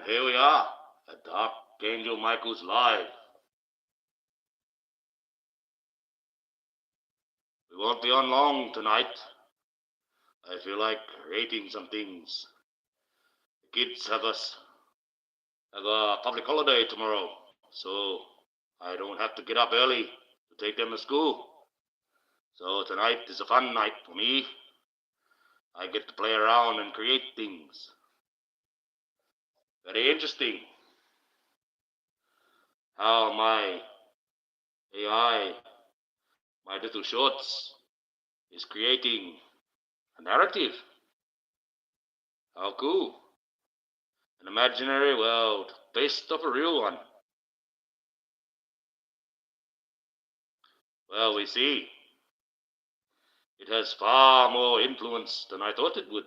here we are at the Archangel Michael's Live. We won't be on long tonight. I feel like rating some things. The kids have a public holiday tomorrow, so I don't have to get up early to take them to school. So tonight is a fun night for me. I get to play around and create things. Very interesting how my AI, my little shorts, is creating a narrative. How cool. An imaginary world based off a real one. Well, we see. It has far more influence than I thought it would.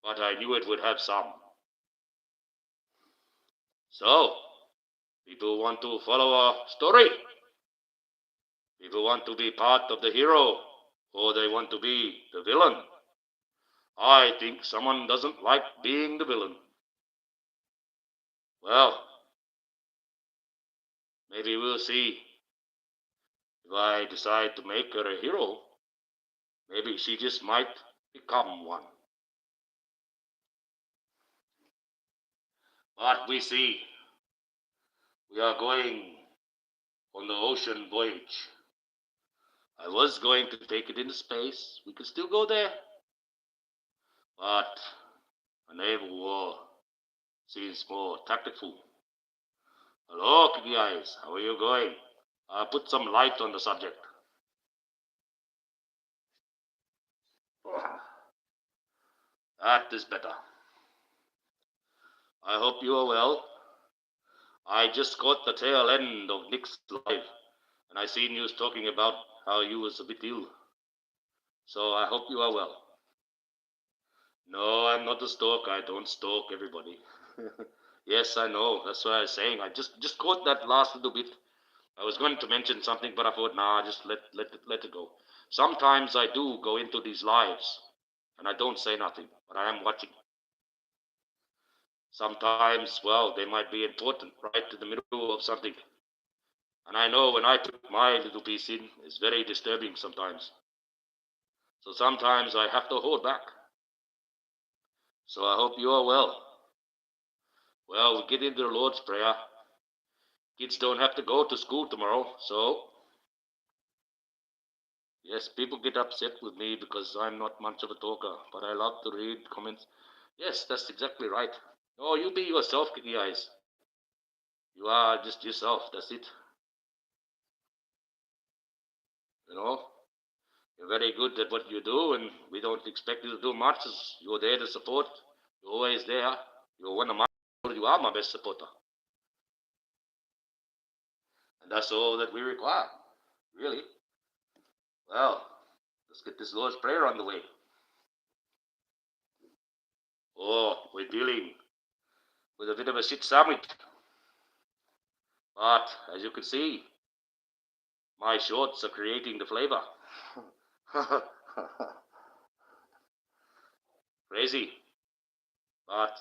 But I knew it would have some. So, people want to follow a story. People want to be part of the hero, or they want to be the villain. I think someone doesn't like being the villain. Well, maybe we'll see. If I decide to make her a hero, maybe she just might become one. But we see, we are going on the ocean voyage. I was going to take it into space. We could still go there. But a naval war seems more tactful. Hello, Kiki Eyes. How are you going? Put some light on the subject. That is better. I hope you are well. I just caught the tail end of Nick's live, and I seen you talking about how you was a bit ill. So I hope you are well. No, I'm not a stalk. I don't stalk everybody. Yes, I know. That's what I was saying. I just caught that last little bit. I was going to mention something, but I thought, nah, just let it go. Sometimes I do go into these lives, and I don't say nothing, but I am watching. Sometimes, well, they might be important right in the middle of something. And I know when I put my little piece in, it's very disturbing sometimes. So sometimes I have to hold back. So I hope you are well. Well, we get into the Lord's Prayer. Kids don't have to go to school tomorrow, so yes, people get upset with me because I'm not much of a talker, but I love to read comments. Yes, that's exactly right. Oh, you be yourself, Kitty Eyes. You are just yourself, that's it. You know, you're very good at what you do, and we don't expect you to do much. You're there to support. You're always there. You're one of my, you are my best supporter. And that's all that we require, really. Well, let's get this Lord's Prayer on the way. Oh, we're dealing with a bit of a shit sandwich. But, as you can see, my shorts are creating the flavor. Crazy. But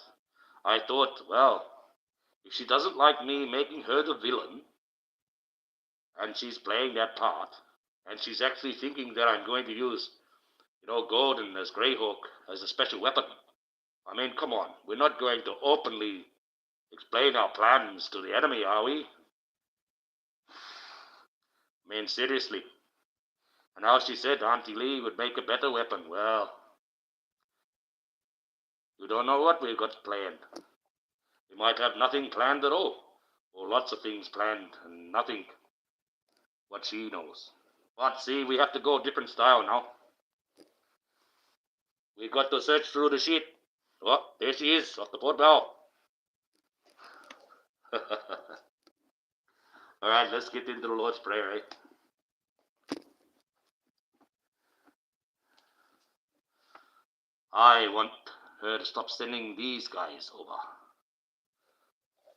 I thought, well, if she doesn't like me making her the villain, and she's playing that part, and she's actually thinking that I'm going to use, Gordon as Greyhawk as a special weapon. I mean, come on, we're not going to openly explain our plans to the enemy, are we? I mean, seriously. And how she said Auntie Lee would make a better weapon. Well, you don't know what we've got planned. We might have nothing planned at all, or lots of things planned and nothing what she knows. But see, we have to go different style now. We've got to search through the sheet. Oh, there she is, off the port bow. All right, let's get into the Lord's Prayer, right? I want her to stop sending these guys over.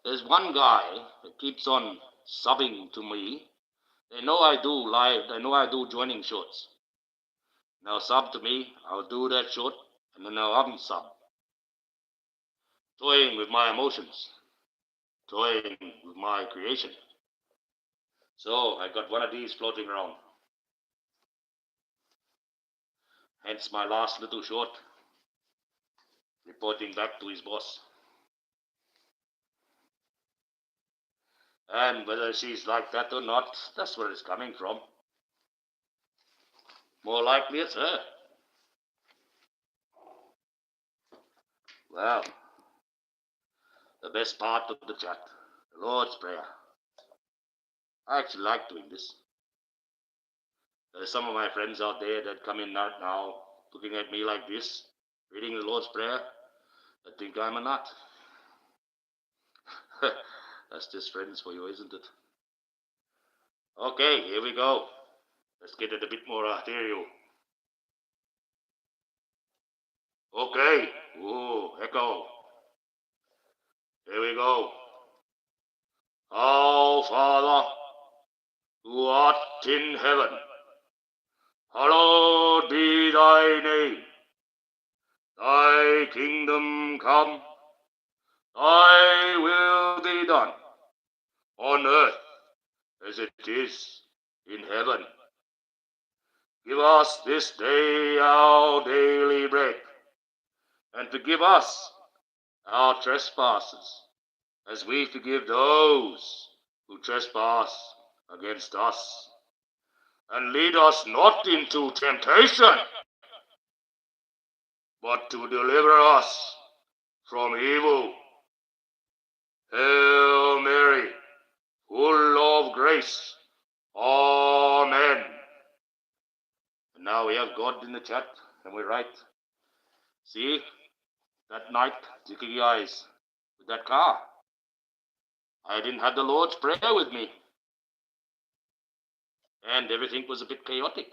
There's one guy that keeps on subbing to me. They know I do live, they know I do joining shorts. Now sub to me, I'll do that short, and then I'll unsub. toying with my emotions, toying with my creation. So I got one of these floating around. Hence my last little short, reporting back to his boss. And whether she's like that or not, that's where it's coming from. More likely it's her. Well, the best part of the chat, the Lord's Prayer. I actually like doing this. There's some of my friends out there that come in now looking at me like this, reading the Lord's Prayer, that think I'm a nut. That's just friends for you, isn't it? Okay, here we go. Let's get it a bit more ethereal. Okay. Ooh, echo. Here we go. Our Father, who art in heaven, hallowed be thy name. Thy kingdom come, thy will be done, on earth as it is in heaven. Give us this day our daily bread, and forgive us our trespasses, as we forgive those who trespass against us. And lead us not into temptation, but to deliver us from evil. Hail Mary, full of grace. Amen. And now we have God in the chat, and we write. See, that night, Zikigi eyes, with that car, I didn't have the Lord's Prayer with me. And everything was a bit chaotic.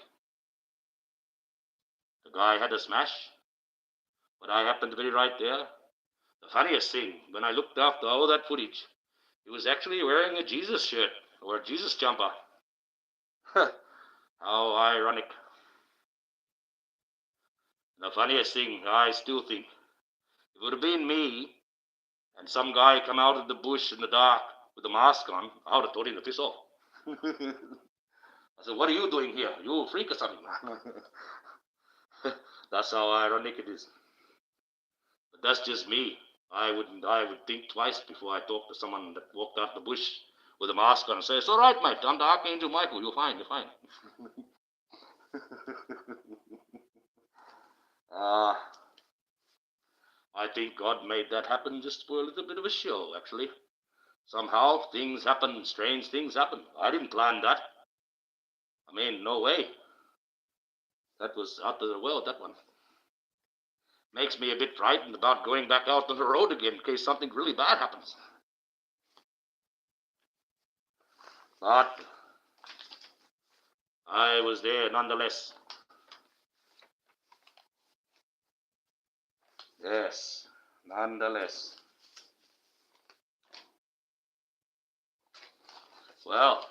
The guy had a smash, but I happened to be right there. The funniest thing, when I looked after all that footage, he was actually wearing a Jesus shirt, or a Jesus jumper. How ironic. The funniest thing, I still think, it would have been me, and some guy come out of the bush in the dark with a mask on, I would have told him to piss off. I said, what are you doing here? You a freak or something? That's how ironic it is. But that's just me. I would think twice before I talk to someone that walked out the bush with a mask on and say, it's all right, mate, I'm the Archangel Michael, you're fine. I think God made that happen just for a little bit of a show, actually. Somehow things happen, strange things happen. I didn't plan that. I mean, no way. That was out of the world, that one. Makes me a bit frightened about going back out on the road again in case something really bad happens. But I was there nonetheless. Yes, nonetheless. Well,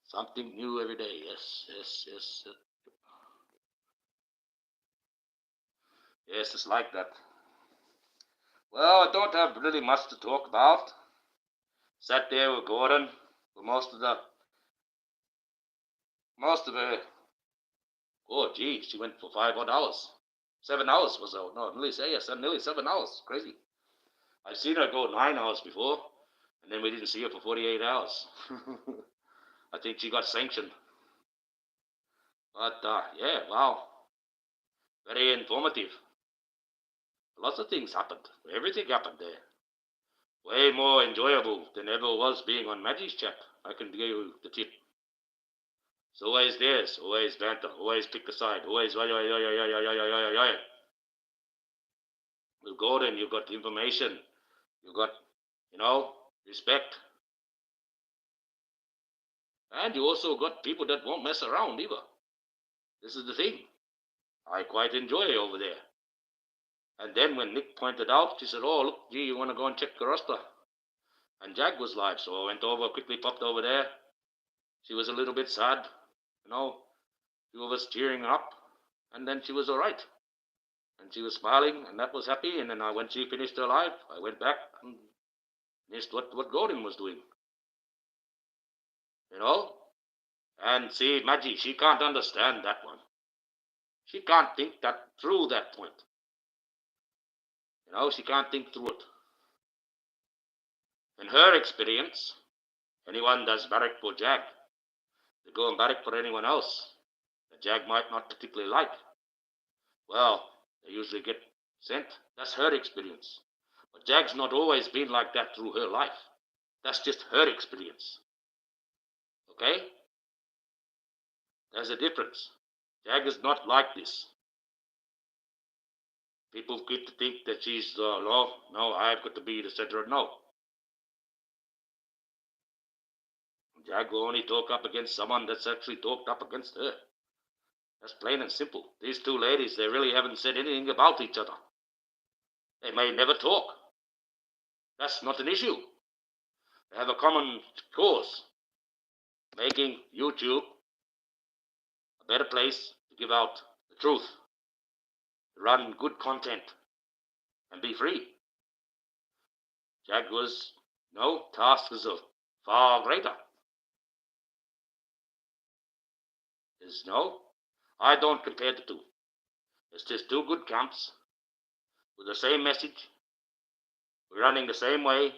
something new every day. Yes. Yes, it's like that. Well, I don't have really much to talk about. Sat there with Gordon for most of the. Oh, gee, she went for 5 odd hours. 7 hours was out. No, nearly 7 hours. Crazy. I've seen her go 9 hours before, and then we didn't see her for 48 hours. I think she got sanctioned. But, yeah, wow. Very informative. Lots of things happened. Everything happened there. Way more enjoyable than ever was being on Maggie's chat. I can give you the tip. It's always theirs, always banter, always pick a side, always with Gordon, you've got information, you've got, respect. And you also got people that won't mess around either. This is the thing. I quite enjoy it over there. And then when Nick pointed out, she said, oh, look, gee, you want to go and check the roster? And Jag was live, so I went over, quickly popped over there. She was a little bit sad, few of us cheering her up, and then she was all right. And she was smiling, and that was happy. And then when she finished her life, I went back and missed what Gordon was doing. You know? And see, Maggie, she can't understand that one. She can't think that through that point. You know, she can't think through it. In her experience, anyone does barrack for Jag, they go and barrack for anyone else that Jag might not particularly like. Well, they usually get sent. That's her experience. But Jag's not always been like that through her life. That's just her experience. Okay? There's a difference. Jag is not like this. People get to think that she's, no, I've got to be the center. No. Jag will only talk up against someone that's actually talked up against her. That's plain and simple. These two ladies, they really haven't said anything about each other. They may never talk. That's not an issue. They have a common cause, making YouTube a better place to give out the truth, to run good content, and be free. Jaguar's, task is far greater. I don't compare the two. It's just two good camps with the same message. We're running the same way,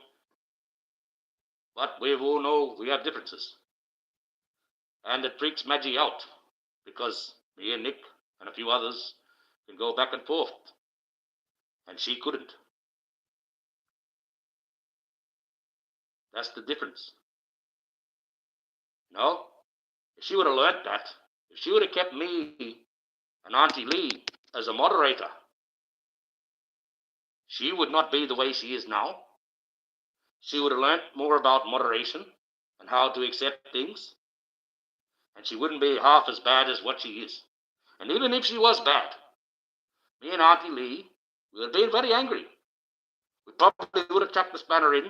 but we all know we have differences. And it freaks Maggie out because me and Nick and a few others can go back and forth, and she couldn't. That's the difference. If she would have learnt that, if she would have kept me and Auntie Lee as a moderator, she would not be the way she is now. She would have learnt more about moderation and how to accept things, and she wouldn't be half as bad as what she is. And even if she was bad, me and Auntie Lee would have been very angry. We probably would have chucked the spanner in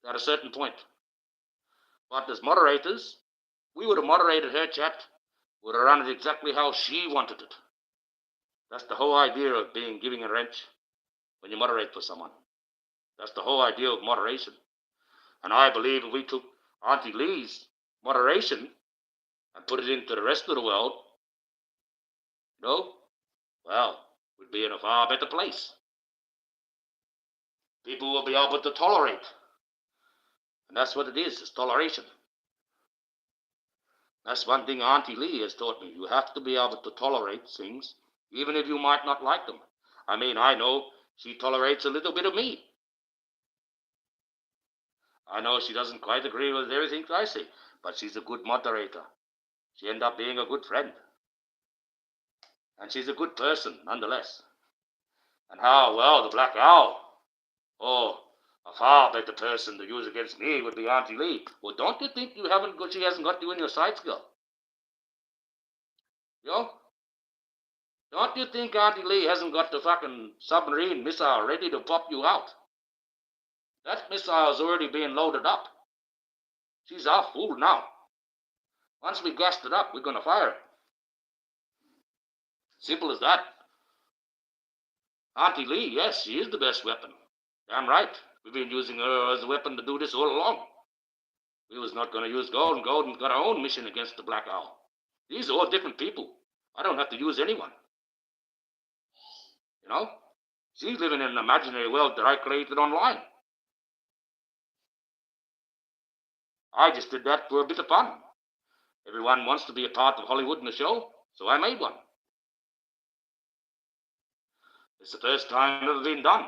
at a certain point. But as moderators, we would have moderated her chat, would have run it exactly how she wanted it. That's the whole idea of giving a wrench when you moderate for someone. That's the whole idea of moderation. And I believe if we took Auntie Lee's moderation and put it into the rest of the world, we'd be in a far better place. People will be able to tolerate. And that's what it is, it's toleration. That's one thing Auntie Lee has taught me. You have to be able to tolerate things, even if you might not like them. I mean, I know she tolerates a little bit of me. I know she doesn't quite agree with everything I say, but she's a good moderator. She ended up being a good friend. And she's a good person, nonetheless. And the Black Owl, a far better person to use against me would be Auntie Lee. Well, don't you think she hasn't got you in your sights, girl? Don't you think Auntie Lee hasn't got the fucking submarine missile ready to pop you out? That missile's already being loaded up. She's our fool now. Once we gassed it up, we're going to fire it. Simple as that. Auntie Lee, yes, she is the best weapon. Damn right. We've been using her as a weapon to do this all along. We was not going to use Golden. Golden's got our own mission against the Black Owl. These are all different people. I don't have to use anyone. She's living in an imaginary world that I created online. I just did that for a bit of fun. Everyone wants to be a part of Hollywood in the show, so I made one. It's the first time ever been done.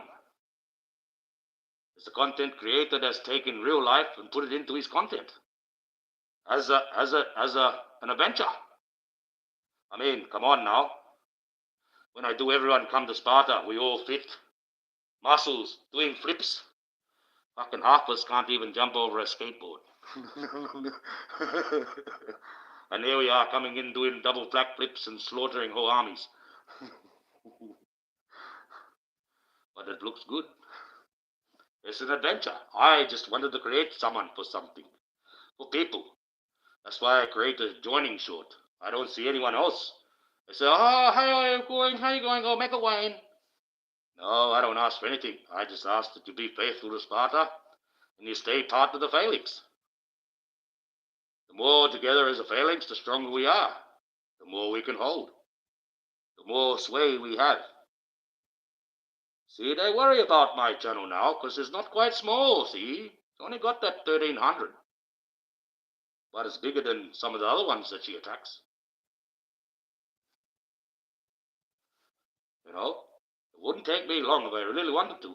It's a content creator that's taken real life and put it into his content as an adventure. I mean, come on now. When I do Everyone Come to Sparta, we all fit. Muscles, doing flips. Fucking half of us can't even jump over a skateboard. And here we are coming in doing double flat flips and slaughtering whole armies. But it looks good. It's an adventure. I just wanted to create someone for something. For people. That's why I created Joining Short. I don't see anyone else. They say, how are you going? How are you going? Oh, make a wine. No, I don't ask for anything. I just ask that you be faithful to Sparta and you stay part of the phalanx. The more together as a phalanx, the stronger we are. The more we can hold. The more sway we have. See, they worry about my channel now because it's not quite small, see? It's only got that 1,300. But it's bigger than some of the other ones that she attacks. You know? It wouldn't take me long if I really wanted to.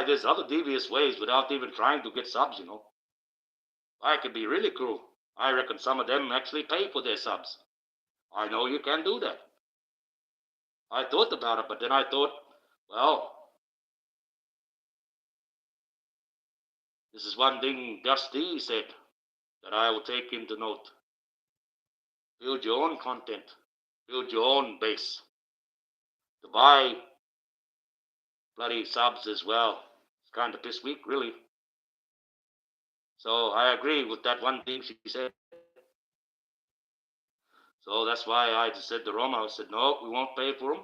There's other devious ways without even trying to get subs, you know. I could be really cruel. I reckon some of them actually pay for their subs. I know you can do that. I thought about it, but then I thought, well, this is one thing Dusty said that I will take into note. Build your own content. Build your own base. To buy bloody subs as well. It's kind of piss weak, really. So I agree with that one thing she said. So that's why I just said to Roma, I said, no, we won't pay for them.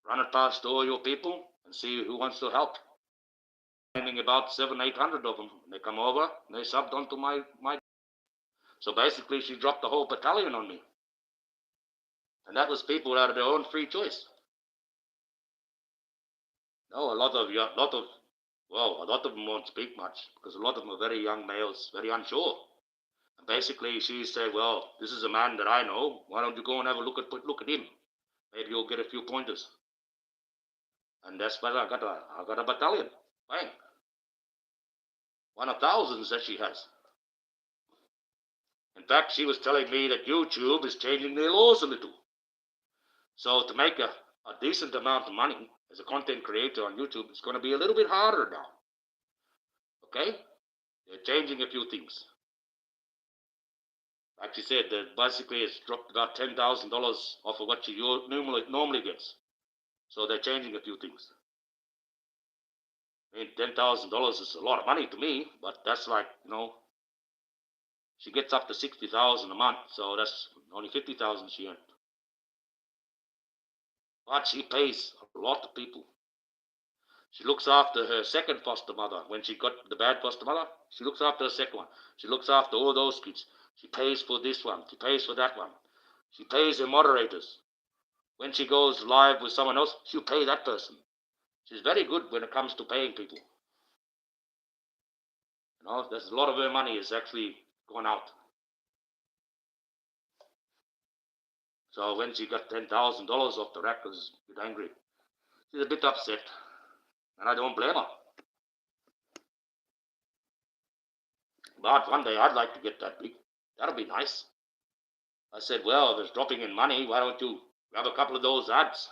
Run it past all your people and see who wants to help. Finding about 700-800 of them. They come over and they subbed onto my. So basically she dropped the whole battalion on me. And that was people out of their own free choice. No, a lot of them won't speak much because a lot of them are very young males, very unsure. And basically, she said, "Well, this is a man that I know. Why don't you go and have a look at him? Maybe you'll get a few pointers." And that's why I got a battalion. Bang. One of thousands that she has. In fact, she was telling me that YouTube is changing their laws a little. So to make a decent amount of money as a content creator on YouTube, it's going to be a little bit harder now. Okay? They're changing a few things. Like she said, that basically it's dropped about $10,000 off of what she normally gets. So they're changing a few things. I mean, $10,000 is a lot of money to me, but that's like, she gets up to $60,000 a month, so that's only $50,000 she earned. But she pays a lot of people. She looks after her second foster mother. When she got the bad foster mother, she looks after her second one. She looks after all those kids. She pays for this one. She pays for that one. She pays her moderators. When she goes live with someone else, she'll pay that person. She's very good when it comes to paying people. There's a lot of her money is actually gone out. So when she got $10,000 off the rack, I was a bit angry. She's a bit upset, and I don't blame her. But one day I'd like to get that big. That'll be nice. I said, well, if it's dropping in money, why don't you grab a couple of those ads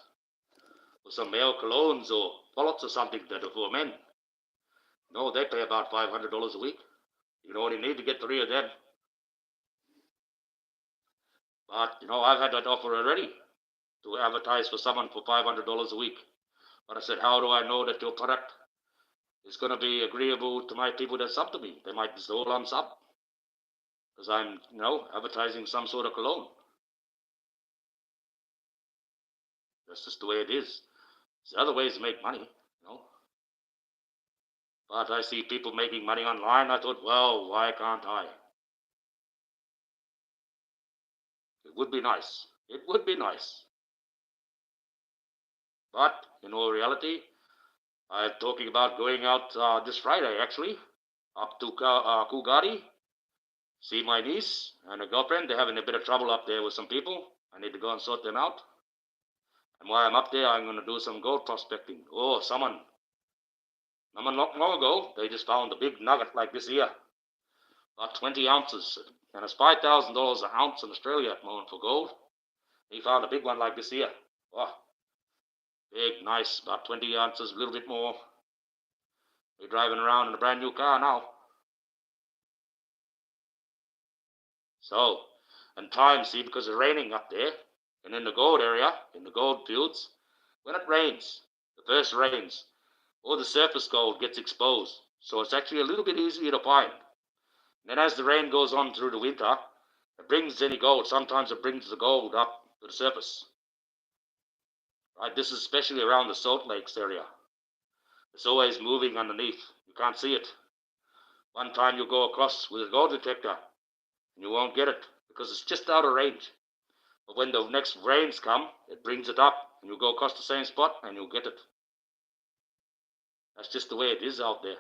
for some male colognes or pellets or something that are for men? No, they pay about $500 a week. You only need to get 3 of them. But, I've had that offer already to advertise for someone for $500 a week. But I said, how do I know that your product is going to be agreeable to my people that sub to me? They might just all unsub because I'm, advertising some sort of cologne. That's just the way it is. There's other ways to make money, But I see people making money online. I thought, well, why can't I? It would be nice. It would be nice. But in all reality, I'm talking about going out this Friday, actually, up to Coolgardie, see my niece and her girlfriend. They're having a bit of trouble up there with some people. I need to go and sort them out. And while I'm up there, I'm going to do some gold prospecting. Oh, someone not long ago, they just found a big nugget like this here, about 20 ounces. And it's $5,000 an ounce in Australia at the moment for gold. He found a big one like this here. Wow. Big, nice, about 20 ounces, a little bit more. We're driving around in a brand new car now. So, and time, see, because it's raining up there, and in the gold area, in the gold fields, when it rains, the first rains, all the surface gold gets exposed. So it's actually a little bit easier to find. And then as the rain goes on through the winter, it brings any gold. Sometimes it brings the gold up to the surface. Right? This is especially around the Salt Lakes area. It's always moving underneath. You can't see it. One time you go across with a gold detector and you won't get it because it's just out of range. But when the next rains come, it brings it up and you go across the same spot and you'll get it. That's just the way it is out there.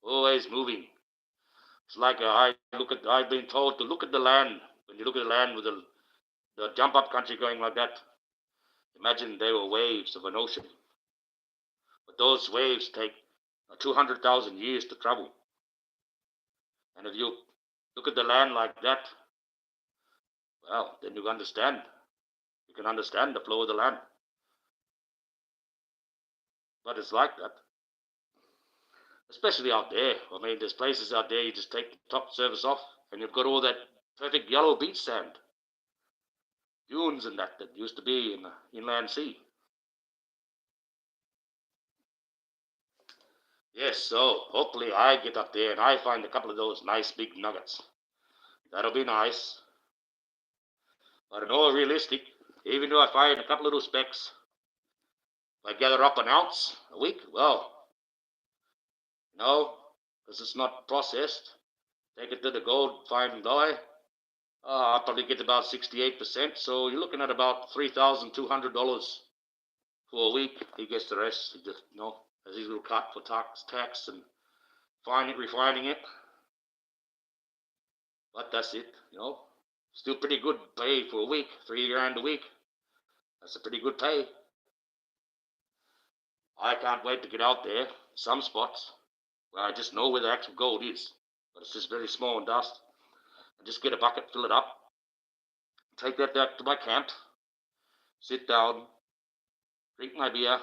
Always moving. It's like I've been told to look at the land. When you look at the land with the jump up country going like that, imagine they were waves of an ocean. But those waves take 200,000 years to travel. And if you look at the land like that, well, then you understand. You can understand the flow of the land. But it's like that. Especially out there. I mean, there's places out there you just take the top surface off and you've got all that perfect yellow beach sand. Dunes and that used to be in the inland sea. Yes, so hopefully I get up there and I find a couple of those nice big nuggets. That'll be nice. But in all realistic, even though I find a couple of those specks, if I gather up an ounce a week, well, no, because it's not processed. Take it to the gold fine guy. I'll probably get about 68%. So you're looking at about $3,200 for a week. He gets the rest. He just, as his little cut for tax and refining it. But that's it, Still pretty good pay for a week. $3,000 a week. That's a pretty good pay. I can't wait to get out there. Some spots where I just know where the actual gold is, but it's just very small and dust. I just get a bucket, fill it up, take that back to my camp, sit down, drink my beer,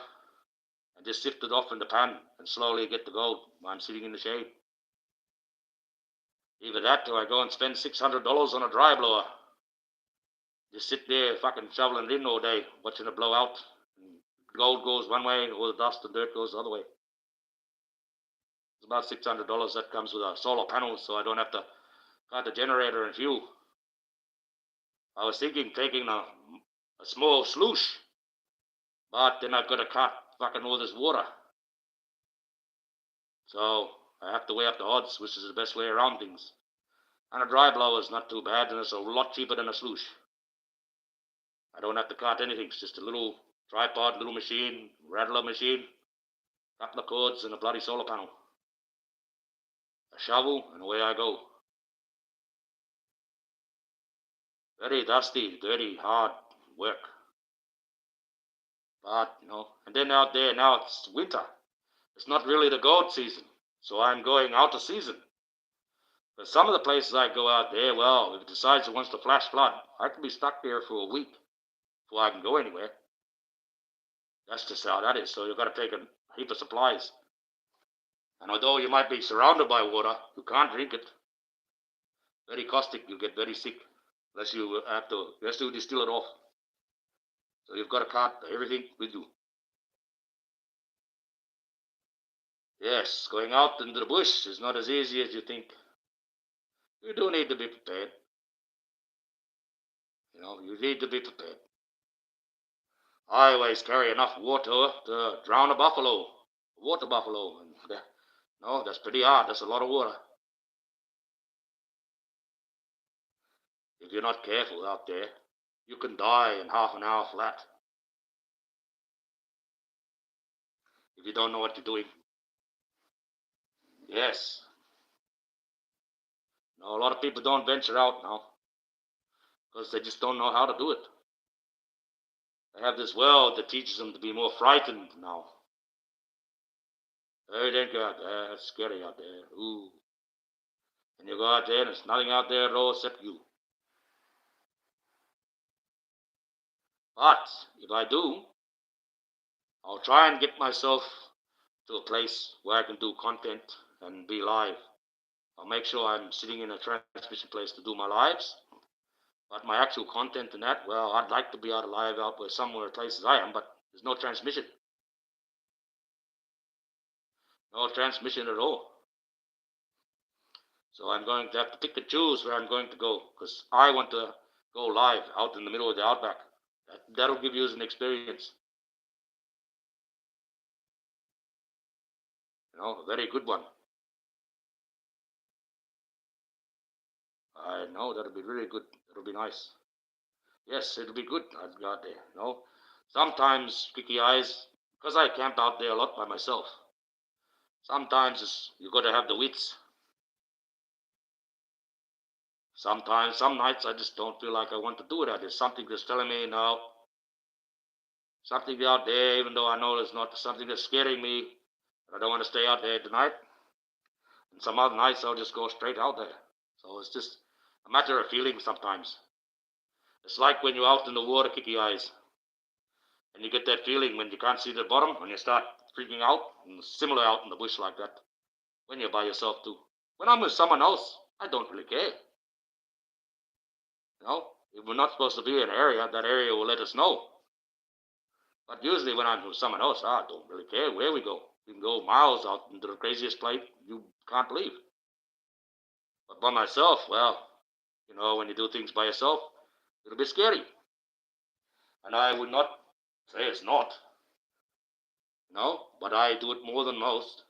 and just sift it off in the pan and slowly get the gold while I'm sitting in the shade. Either that or I go and spend $600 on a dry blower. Just sit there fucking shoveling it in all day, watching it blow out. Gold goes one way, all the dust and dirt goes the other way. It's about $600. That comes with a solar panel, so I don't have to cut the generator and fuel. I was thinking taking a small sluice, but then I've got to cut fucking all this water. So I have to weigh up the odds, which is the best way around things. And a dry blower is not too bad, and it's a lot cheaper than a sluice. I don't have to cut anything. It's just a little tripod, little machine, rattler machine, couple of cords, and a bloody solar panel. A shovel, and away I go. Very dusty, dirty, hard work. But, and then out there, now it's winter. It's not really the gold season, so I'm going out of season. But some of the places I go out there, well, if it decides it wants to flash flood, I can be stuck there for a week before I can go anywhere. That's just how that is. So you've got to take a heap of supplies. And although you might be surrounded by water, you can't drink it. Very caustic, you get very sick unless you have to distill it off. So you've got to cart everything with you. Yes, going out into the bush is not as easy as you think. You do need to be prepared. You need to be prepared. I always carry enough water to drown a water buffalo. And, that's pretty hard. That's a lot of water. If you're not careful out there, you can die in half an hour flat. If you don't know what you're doing. Yes. A lot of people don't venture out now because they just don't know how to do it. They have this world that teaches them to be more frightened now. Everything out there, it's scary out there. Ooh. And you go out there and there's nothing out there at all except you. But if I do, I'll try and get myself to a place where I can do content and be live. I'll make sure I'm sitting in a transmission place to do my lives. But my actual content and that, well, I'd like to be out where somewhere places I am, but there's no transmission. No transmission at all. So I'm going to have to pick and choose where I'm going to go because I want to go live out in the middle of the outback. That'll give you as an experience. A very good one. I know that'll be really good. It'll be nice. Yes, it'll be good. I'd go out there. Sometimes, Kiki Eyes, because I camp out there a lot by myself. Sometimes you got to have the wits. Sometimes, some nights I just don't feel like I want to do it. There's something that's telling me, no, something out there, even though I know there's not something that's scaring me. I don't want to stay out there tonight. And some other nights I'll just go straight out there. So it's just a matter of feeling sometimes. It's like when you're out in the water, Kiki Eyes, and you get that feeling when you can't see the bottom, and you start freaking out, and similar out in the bush like that. When you're by yourself too. When I'm with someone else, I don't really care. If we're not supposed to be in an area, that area will let us know. But usually when I'm with someone else, I don't really care where we go. We can go miles out into the craziest place you can't believe. But by myself, well, when you do things by yourself, it'll be scary. And I would not say it's not, but I do it more than most.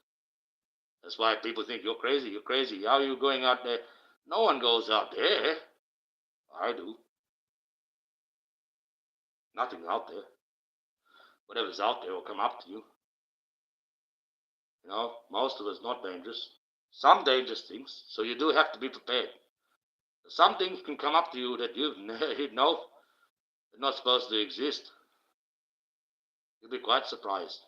That's why people think you're crazy. You're crazy. How are you going out there? No one goes out there. I do. Nothing out there. Whatever's out there will come up to you. Most of it's not dangerous. Some dangerous things, so you do have to be prepared. Some things can come up to you that you've they're not supposed to exist. You'll be quite surprised.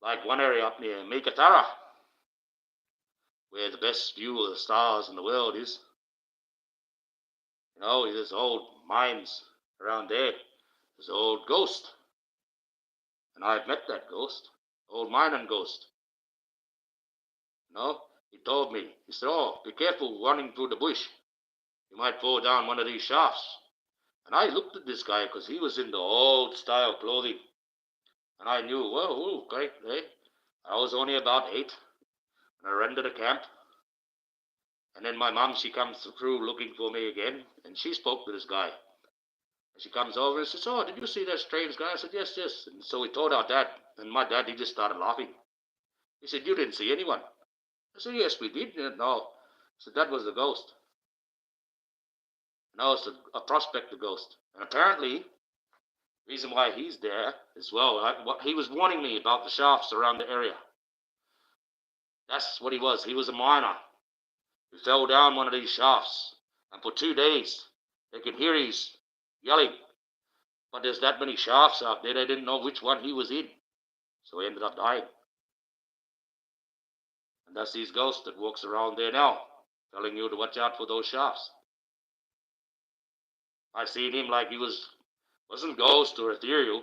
Like one area up near Mikatara, where the best view of the stars in the world is. There's old mines around there. There's an old ghost. And I've met that ghost, old mining ghost. He told me, he said, oh, be careful running through the bush. You might fall down one of these shafts. And I looked at this guy because he was in the old style clothing. And I knew, well, okay, hey. I was only about 8. And I ran to the camp. And then my mom, she comes through looking for me again. And she spoke to this guy. And she comes over and says, oh, did you see that strange guy? I said, yes, yes. And so we told our dad. And my dad, he just started laughing. He said, you didn't see anyone. I said, yes, we did. No. I said, that was the ghost. No, it's a prospector ghost. And apparently, the reason why he's there as well, he was warning me about the shafts around the area. That's what he was. He was a miner. He fell down one of these shafts. And for 2 days, they could hear he's yelling. But there's that many shafts out there, they didn't know which one he was in. So he ended up dying. And that's his ghost that walks around there now, telling you to watch out for those shafts. I seen him like he wasn't ghost or ethereal.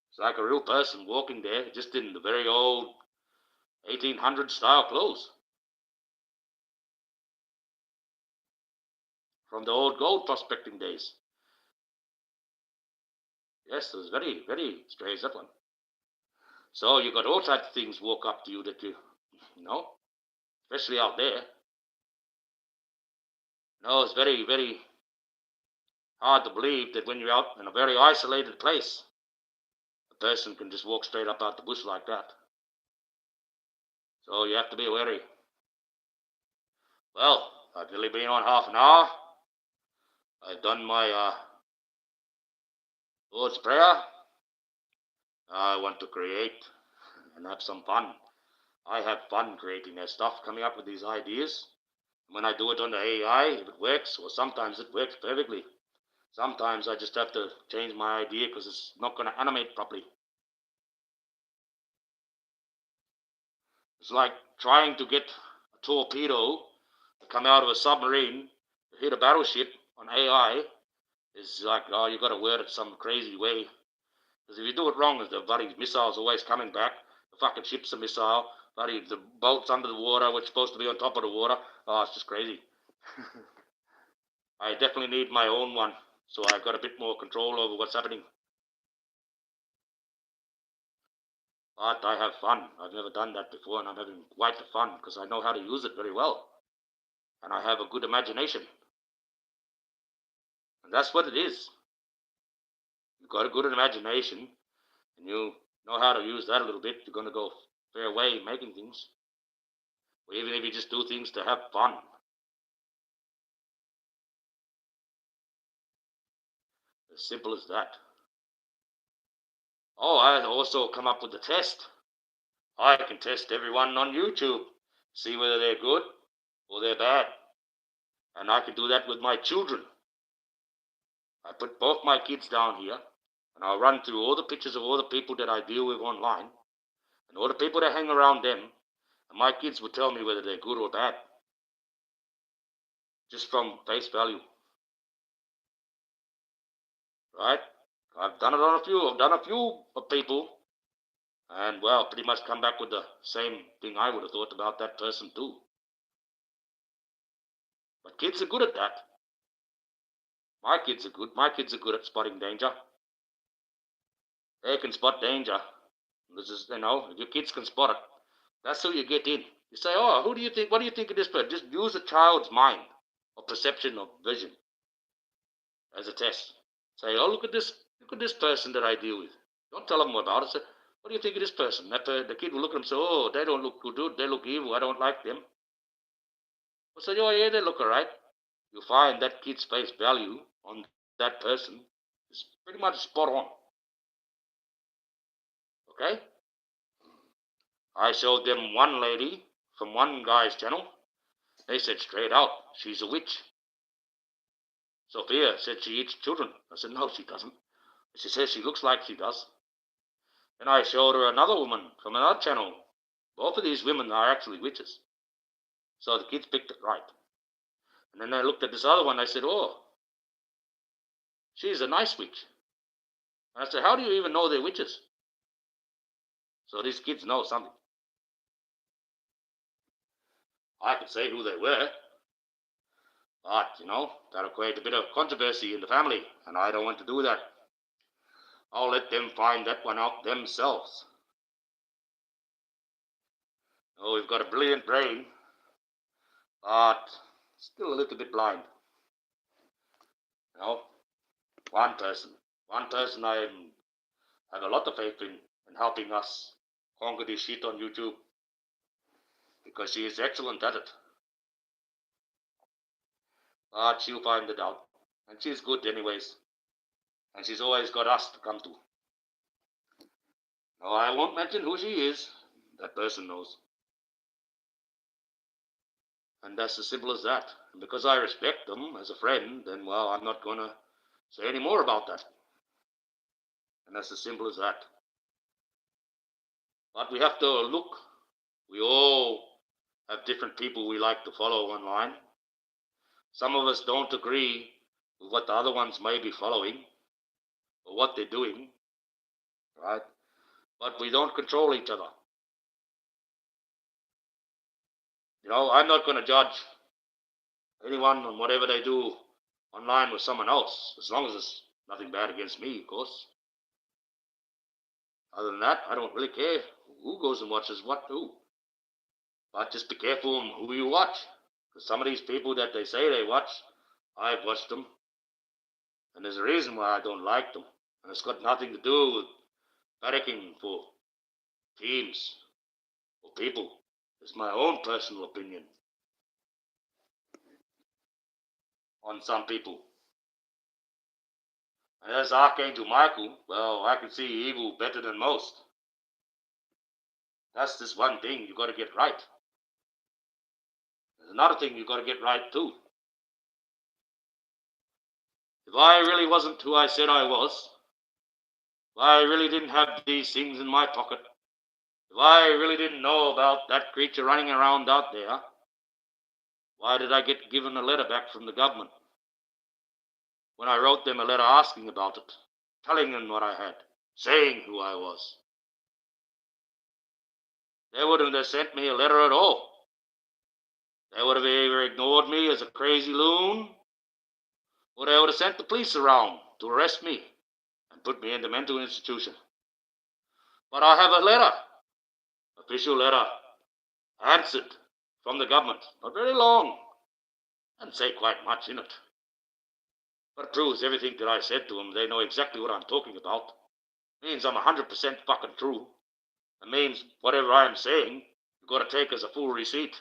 It's like a real person walking there, just in the very old 1800 style clothes. From the old gold prospecting days. Yes, it was very, very strange, that one. So you got all types of things walk up to you that especially out there. It's very, very hard to believe that when you're out in a very isolated place, a person can just walk straight up out the bush like that. So you have to be wary. Well, I've nearly been on half an hour. I've done my Lord's Prayer. I want to create and have some fun. I have fun creating that stuff, coming up with these ideas. When I do it on the AI, if it works, or sometimes it works perfectly. Sometimes I just have to change my idea because it's not going to animate properly. It's like trying to get a torpedo to come out of a submarine to hit a battleship on AI. It's like, oh, you got to word it some crazy way. Because if you do it wrong, the bloody missile's always coming back. The fucking ship's a missile. Bloody the boat's under the water, which is supposed to be on top of the water. Oh, it's just crazy. I definitely need my own one, so I've got a bit more control over what's happening. But I have fun. I've never done that before, and I'm having quite the fun because I know how to use it very well. And I have a good imagination. And that's what it is. you've got a good imagination, and you know how to use that a little bit, you're going to go a fair way making things. Or even if you just do things to have fun. As simple as that. Oh, I also come up with a test. I can test everyone on YouTube, see whether they're good or they're bad. And I can do that with my children. I put both my kids down here, and I'll run through all the pictures of all the people that I deal with online, and all the people that hang around them, and my kids will tell me whether they're good or bad. Just from face value. Right? I've done a few people, and well, pretty much come back with the same thing I would have thought about that person too. But kids are good at that. My kids are good. My kids are good at spotting danger. They can spot danger. This is, if your kids can spot it, that's who you get in. You say, oh, who do you think? What do you think of this person? Just use a child's mind or perception or vision as a test. Say, oh, look at this person that I deal with. Don't tell them about it. Say, what do you think of this person? The kid will look at them and say, oh, they don't look good. They look evil. I don't like them. We'll say, oh, yeah, they look all right. You find that kid's face value on that person is pretty much spot on. Okay? I showed them one lady from one guy's channel. They said straight out, she's a witch. Sophia said she eats children. I said, no, she doesn't. She says she looks like she does. Then I showed her another woman from another channel. Both of these women are actually witches. So the kids picked it right. And then I looked at this other one. I said, oh, she's a nice witch. And I said, how do you even know they're witches? So these kids know something. I could say who they were. But, that'll create a bit of controversy in the family. And I don't want to do that. I'll let them find that one out themselves. Oh, we've got a brilliant brain, but still a little bit blind. One person I have a lot of faith in helping us conquer this shit on YouTube, because she is excellent at it. But she'll find it out, and she's good anyways, and she's always got us to come to. No, I won't mention who she is. That person knows. And that's as simple as that. And because I respect them as a friend, then, well, I'm not going to say any more about that. And that's as simple as that. But we have to look. We all have different people we like to follow online. Some of us don't agree with what the other ones may be following or what they're doing, right? But we don't control each other. I'm not going to judge anyone on whatever they do online with someone else, as long as it's nothing bad against me, of course. Other than that, I don't really care who goes and watches what who. But just be careful who you watch, because some of these people that they say they watch, I've watched them, and there's a reason why I don't like them, and it's got nothing to do with panicking for teams or people. It's my own personal opinion on some people. And as Archangel Michael, well, I can see evil better than most. That's just one thing you got to get right. There's another thing you got to get right too. If I really wasn't who I said I was, if I really didn't have these things in my pocket, if I really didn't know about that creature running around out there, why did I get given a letter back from the government? When I wrote them a letter asking about it, telling them what I had, saying who I was. They wouldn't have sent me a letter at all. They would have either ignored me as a crazy loon, or they would have sent the police around to arrest me and put me in the mental institution. But I have a letter, official letter, answered from the government, not very long, and say quite much in it. But it proves everything that I said to them. They know exactly what I'm talking about. It means I'm 100% fucking true. It means whatever I'm saying, you've got to take as a full receipt.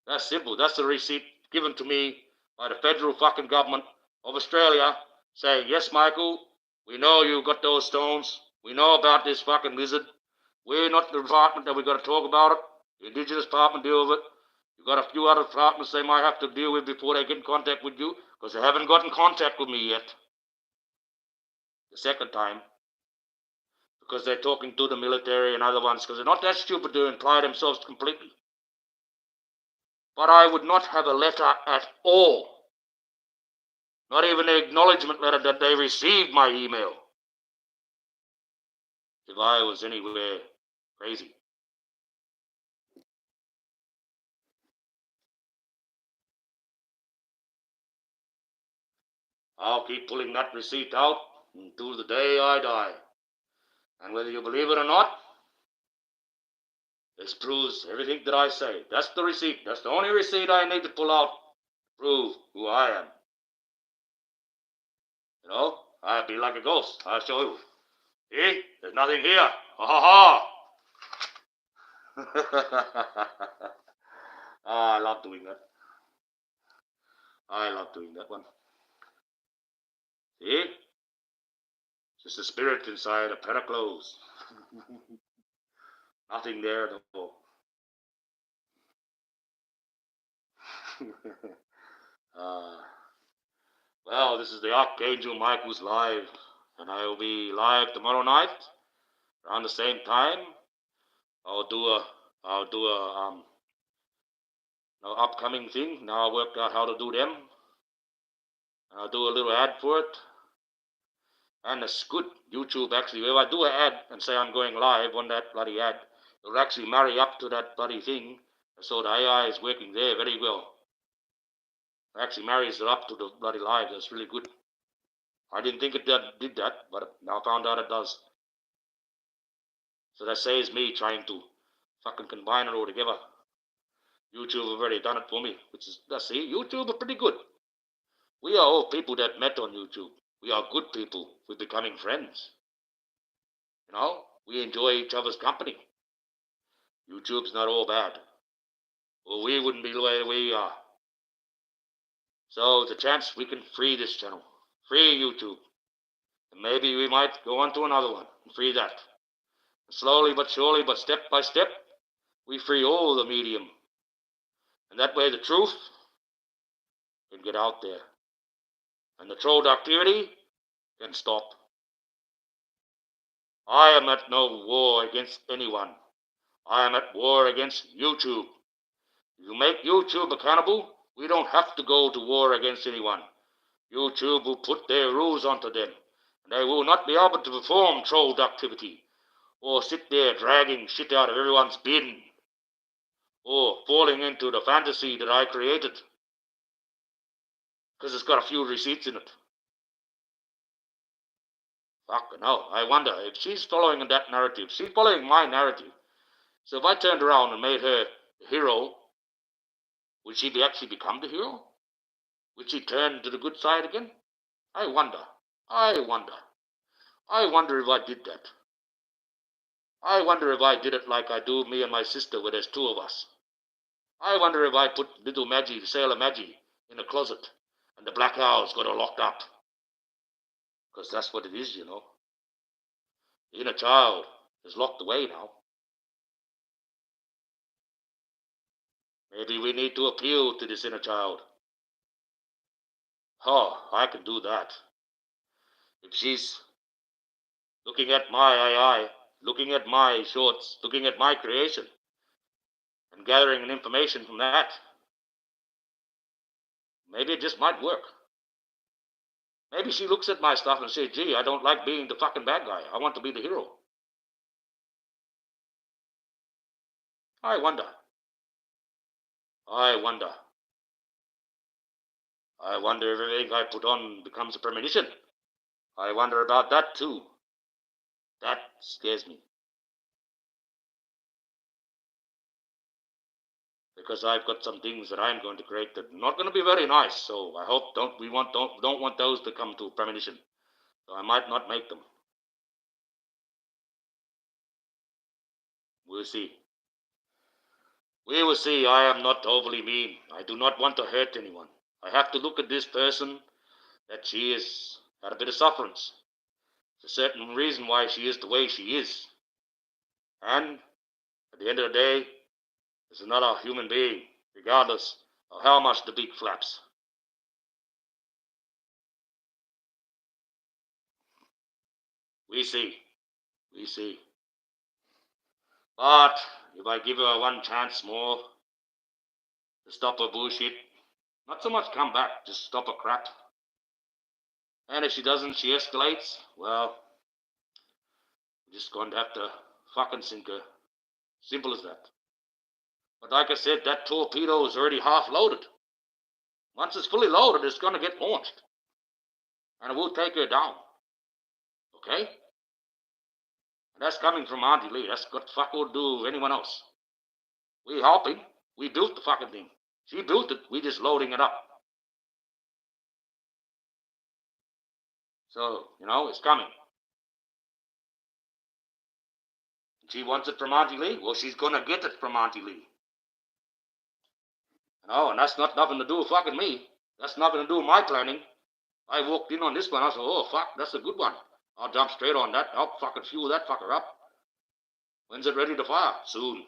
That's simple. That's the receipt given to me by the federal fucking government of Australia saying, yes, Michael, we know you got those stones. We know about this fucking lizard. We're not the department that we got to talk about it. The Indigenous department deal with it. You've got a few other departments they might have to deal with before they get in contact with you, because they haven't got in contact with me yet. The second time. Because they're talking to the military and other ones, because they're not that stupid to imply themselves completely. But I would not have a letter at all. Not even an acknowledgement letter that they received my email. If I was anywhere crazy. I'll keep pulling that receipt out until the day I die. And whether you believe it or not, this proves everything that I say. That's the receipt. That's the only receipt I need to pull out to prove who I am. You know, I'd be like a ghost. I'll show you. See? There's nothing here. Ha ha ha. I love doing that. I love doing that one. See? Just a spirit inside a pair of clothes. Nothing there at all. Well, this is the Archangel Michael's live, and I will be live tomorrow night around the same time. I'll do a upcoming thing. Now I worked out how to do them. I'll do a little ad for it. And it's good. YouTube actually, if I do an ad and say I'm going live on that bloody ad, it'll actually marry up to that bloody thing. So the AI is working there very well. It actually marries it up to the bloody live. That's really good. I didn't think it did that, but now I found out it does. So that saves me trying to fucking combine it all together. YouTube have already done it for me, which is, let's see, YouTube are pretty good. We are all people that met on YouTube. We are good people. We're becoming friends. You know, we enjoy each other's company. YouTube's not all bad. Or we wouldn't be the way we are. So it's a chance we can free this channel. Free YouTube. And maybe we might go on to another one and free that. And slowly but surely, but step by step, we free all the medium. And that way the truth can get out there. And the troll activity can stop. I am at no war against anyone. I am at war against YouTube. If you make YouTube accountable, we don't have to go to war against anyone. YouTube will put their rules onto them, and they will not be able to perform troll activity, or sit there dragging shit out of everyone's bin, or falling into the fantasy that I created, because it's got a few receipts in it. Fucking hell, I wonder if she's following that narrative. She's following my narrative. So if I turned around and made her the hero, would she actually become the hero? Would she turn to the good side again? I wonder. I wonder. I wonder if I did that. I wonder if I did it like I do me and my sister, where there's two of us. I wonder if I put little Maggie, Sailor Maggie, in a closet, and the black owl's got her locked up. Because that's what it is, you know. The inner child is locked away now. Maybe we need to appeal to this inner child. Oh, I can do that. If she's looking at my AI, looking at my shorts, looking at my creation, and gathering information from that, maybe it just might work. Maybe she looks at my stuff and says, gee, I don't like being the fucking bad guy. I want to be the hero. I wonder. I wonder. I wonder if everything I put on becomes a premonition. I wonder about that too. That scares me. because I've got some things that I'm going to create that are not going to be very nice. So I hope don't want those to come to premonition. So I might not make them. We'll see. We will see. I am not overly mean. I do not want to hurt anyone. I have to look at this person that she has had a bit of sufferance. There's a certain reason why she is the way she is. And at the end of the day, there's another human being, regardless of how much the beak flaps. We see. We see. But if I give her one chance more to stop her bullshit, not so much come back, just stop her crap. And if she doesn't, she escalates, well, we're just going to have to fucking sink her. Simple as that. But like I said, that torpedo is already half loaded. Once it's fully loaded, it's going to get launched. And it will take her down. Okay? And that's coming from Auntie Lee. That's got fuck all to do with anyone else. We helping. We built the fucking thing. She built it. We just loading it up. So, it's coming. She wants it from Auntie Lee. Well, she's going to get it from Auntie Lee. And that's not nothing to do with fucking me. That's nothing to do with my planning. I walked in on this one. I said, oh, fuck, that's a good one. I'll jump straight on that. I'll fucking fuel that fucker up. When's it ready to fire? Soon.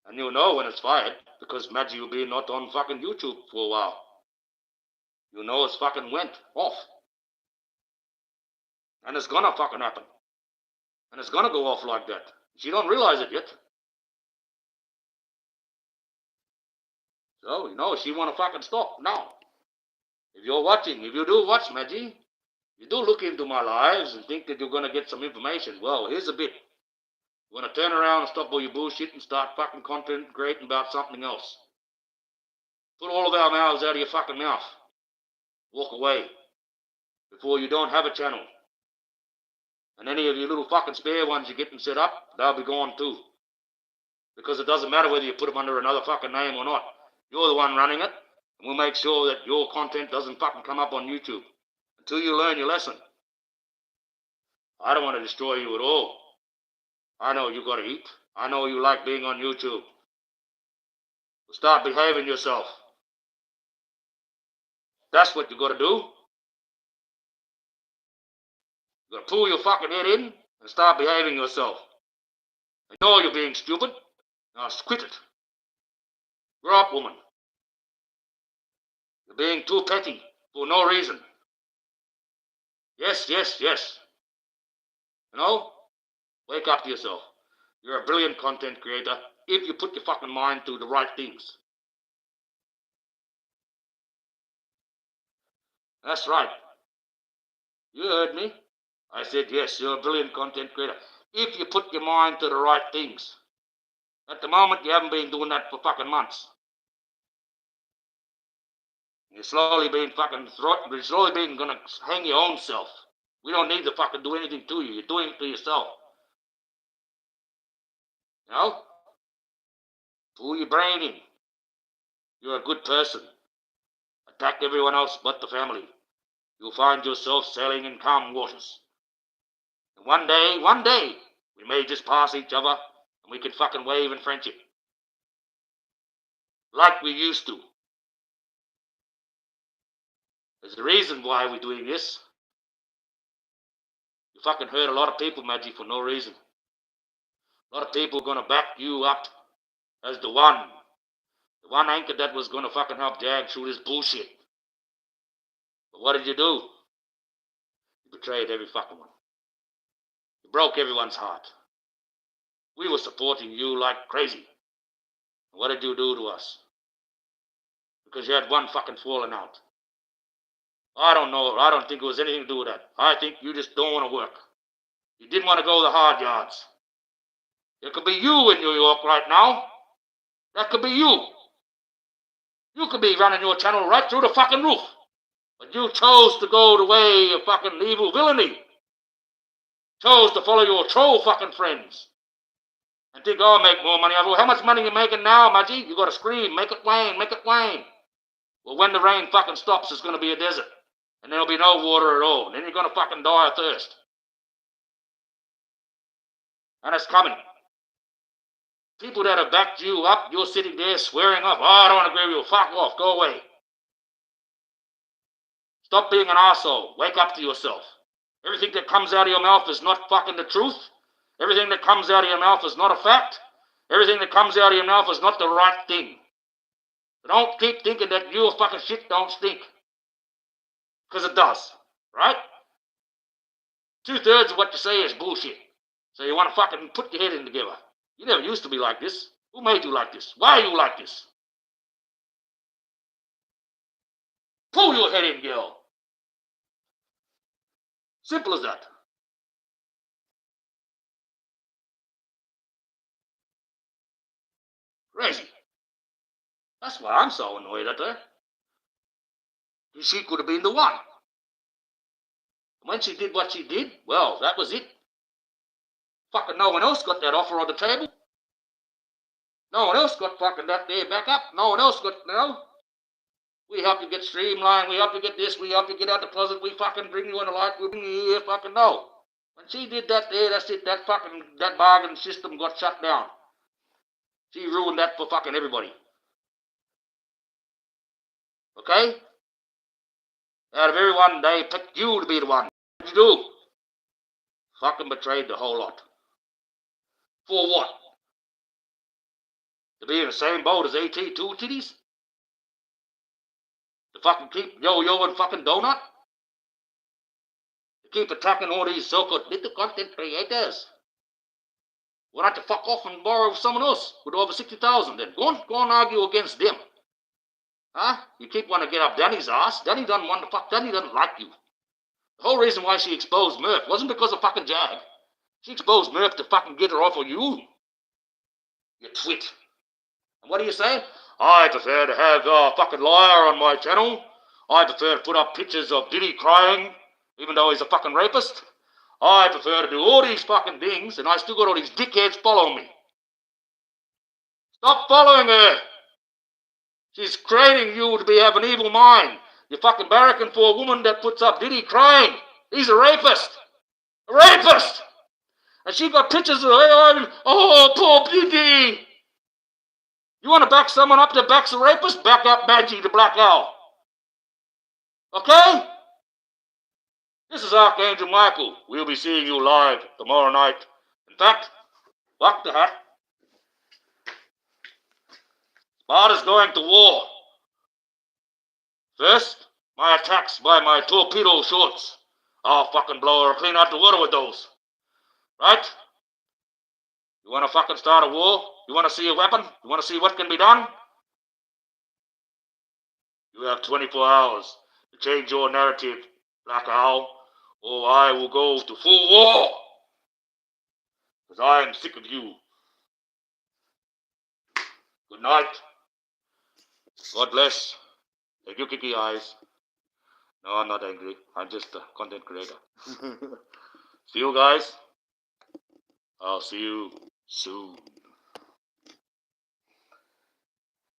And you'll know when it's fired, because Maggie will be not on fucking YouTube for a while. You know it's fucking went off. And it's gonna fucking happen. And it's gonna go off like that. She don't realize it yet. So, she wanna fucking stop now. If you're watching, if you do watch Maggie, you do look into my lives and think that you're gonna get some information. Well, here's a bit. You want to turn around and stop all your bullshit and start fucking content creating about something else. Put all of our mouths out of your fucking mouth. Walk away. Before you don't have a channel. And any of your little fucking spare ones you're getting set up, they'll be gone too. Because it doesn't matter whether you put them under another fucking name or not. You're the one running it. And we'll make sure that your content doesn't fucking come up on YouTube. Until you learn your lesson. I don't want to destroy you at all. I know you gotta eat. I know you like being on YouTube. So start behaving yourself. That's what you gotta do. You gotta pull your fucking head in and start behaving yourself. I know you're being stupid. Now quit it. Grow up, woman. You're being too petty for no reason. Yes. Wake up to yourself. You're a brilliant content creator if you put your fucking mind to the right things. That's right. You heard me. I said, yes, you're a brilliant content creator if you put your mind to the right things. At the moment, you haven't been doing that for fucking months. You're slowly being gonna hang your own self. We don't need to fucking do anything to you. You're doing it to yourself. Pull your brain in. You're a good person. Attack everyone else but the family. You'll find yourself sailing in calm waters. And one day, we may just pass each other and we can fucking wave in friendship. Like we used to. There's a reason why we're doing this. You fucking hurt a lot of people, Maggie, for no reason. A lot of people are gonna back you up as the one anchor that was gonna fucking help Jag through this bullshit. But what did you do? You betrayed every fucking one. You broke everyone's heart. We were supporting you like crazy. And what did you do to us? Because you had one fucking falling out. I don't know. I don't think it was anything to do with that. I think you just don't want to work. You didn't want to go the hard yards. It could be you in New York right now. That could be you. You could be running your channel right through the fucking roof. But you chose to go the way of fucking evil villainy. Chose to follow your troll fucking friends. and think, oh, I'll make more money. Well, how much money are you making now, Mudgy? You got to scream, make it rain, make it rain. Well, when the rain fucking stops, it's going to be a desert. And there'll be no water at all. And then you're going to fucking die of thirst. And it's coming. People that have backed you up, you're sitting there swearing off. Oh, I don't want to agree with you. Fuck off. Go away. Stop being an asshole. Wake up to yourself. Everything that comes out of your mouth is not fucking the truth. Everything that comes out of your mouth is not a fact. Everything that comes out of your mouth is not the right thing. Don't keep thinking that your fucking shit don't stink. Because it does. Right? 2/3 of what you say is bullshit. So you want to fucking put your head in together. You never used to be like this. Who made you like this? Why are you like this? Pull your head in, girl. Simple as that. Crazy. That's why I'm so annoyed at her. She could have been the one. When she did what she did, well, that was it. Fucking no one else got that offer on the table. No one else got fucking that there back up. No one else got, we help you get streamlined, we help you get this, we help you get out deposit, we fucking bring you on the light, we bring you here, fucking no. When she did that there, that's it, that bargain system got shut down. She ruined that for fucking everybody. Okay? Out of everyone, they picked you to be the one. What did you do? Fucking betrayed the whole lot. For what? To be in the same boat as AT, two titties? To fucking keep yo-yo and fucking donut? To keep attacking all these so-called little content creators? Why don't you fuck off and borrow someone else with over 60,000 then? Go and argue against them. Huh? You keep wanting to get up Danny's ass. Danny doesn't want to fuck. Danny doesn't like you. The whole reason why she exposed Murph wasn't because of fucking Jag. She exposed Murph to fucking get her off of you. You twit. And what do you say? I prefer to have a fucking liar on my channel. I prefer to put up pictures of Diddy crying, even though he's a fucking rapist. I prefer to do all these fucking things, and I still got all these dickheads following me. Stop following her. She's creating you to have an evil mind. You're fucking barracking for a woman that puts up Diddy crying. He's a rapist. A rapist! And she got pictures of her. Oh, poor Diddy. You want to back someone up that backs a rapist? Back up Maggie the Black Owl. Okay? This is Archangel Michael. We'll be seeing you live tomorrow night. In fact, fuck the hat. Sparta's going to war. First, my attacks by my torpedo shorts. I'll fucking blow her clean out the water with those. Right? You want to fucking start a war? You want to see a weapon? You want to see what can be done? You have 24 hours to change your narrative, Black Owl, or I will go to full war. Because I am sick of you. Good night. God bless. Thank you, Kiki Eyes. No, I'm not angry. I'm just a content creator. See you guys. I'll see you soon.